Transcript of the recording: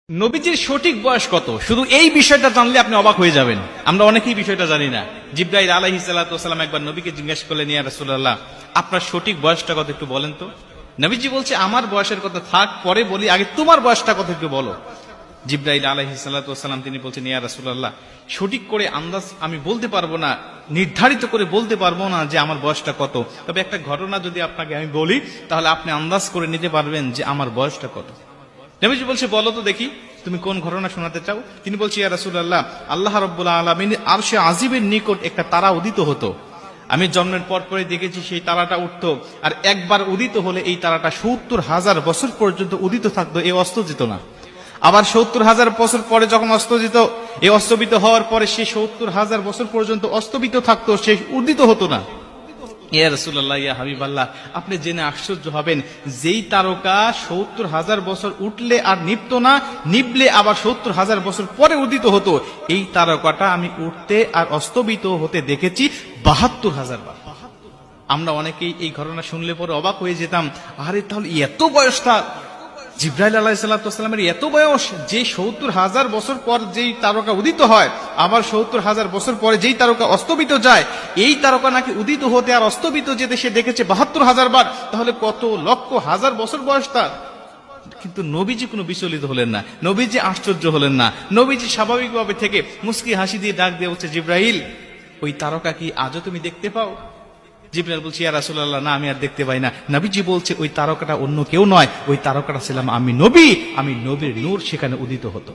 নবীজির সঠিক বয়স কত, শুধু এই বিষয়টা জানলে আপনি অবাক হয়ে যাবেন। আমরা অনেকেই বিষয়টা জানি না। জিবরাইল আলাইহিস সালাতু ওয়াস সালাম একবার নবীকে জিজ্ঞেস করলেন, ইয়া রাসূলুল্লাহ, আপনার সঠিক বয়সটা কত একটু বলেন তো। নবীজি বলছে, আমার বয়সের কথা থাক, পরে বলি, আগে তোমার বয়সটা কত একটু বলো। জিবরাইল আলাইহিস সালাতু ওয়াস সালাম তিনি বলছেন, ইয়া রাসূলুল্লাহ, সঠিক করে আন্দাজ আমি বলতে পারবো না, নির্ধারিত করে বলতে পারবো না যে আমার বয়সটা কত, তবে একটা ঘটনা যদি আপনাকে আমি বলি তাহলে আপনি আন্দাজ করে নিতে পারবেন যে আমার বয়সটা কত। নবীজি বলছে, বলো তো দেখি তুমি কোন ঘটনা শোনাতে চাও। তিনি বলছে, ইয়া রাসূলুল্লাহ, আল্লাহ রাব্বুল আলামিন আরশে আজিমের নিকট একটা তারা উদিত হতো। আমি জন্মের পর পরে দেখেছি সেই তারাটা উঠতো, আর একবার উদিত হলে এই তারাটা ৭০,০০০ বছর পর্যন্ত উদিত থাকতো, এ অস্ত যেত না। আবার ৭০,০০০ বছর পরে যখন অস্ত যেত, এই অস্তবিত হওয়ার পরে সে ৭০,০০০ বছর পর্যন্ত অস্তবিত থাকতো, সে উদিত হতো না। ইয়া রাসূলুল্লাহ, ইয়া হাবিবাল্লাহ, আপনি জেনে আশ্চর্য হবেন, যেই তারকা ৭০,০০০ বছর উঠলে আর নিভত না, নিভলে আবার ৭০,০০০ বছর পরে উদিত হতো, এই তারকাটা আমি উঠতে আর অস্তবিত হতে দেখেছি ৭২,০০০ বার। আমরা অনেকেই এই ঘটনা শুনলে পরে অবাক হয়ে যেতাম, আরে তাহলে এত বয়স তার, জিবরাইল আলাইহিস সালাতু ওয়াস সালামের এত বয়স, যে ৭০,০০০ বছর পর যেই তারকা উদিত হয়, আবার ৭০,০০০ বছর পরে যেই তারকা অস্তবিত যায়, এই তারকা নাকি উদিত হতে আর অস্তবিত যেতে সে দেখেছে ৭২,০০০ বার। তাহলে কত লক্ষ হাজার বছর বয়স তার। কিন্তু নবীজি কোনো বিচলিত হলেন না, নবীজি আশ্চর্য হলেন না। নবীজি স্বাভাবিকভাবে থেকে মুস্কি হাসি দিয়ে ডাক দিয়ে বলছে, জিবরাইল, ওই তারকা কি আজও তুমি দেখতে পাও? জিবরাইল বলছে, ইয়া রাসূলুল্লাহ, না, আমি আর দেখতে পাই না। নবীজি বলছে, ওই তারকাটা অন্য কেউ নয়, ওই তারকাটা ছিলাম আমি নবী, আমি নবীর নূর সেখানে উদিত হতো।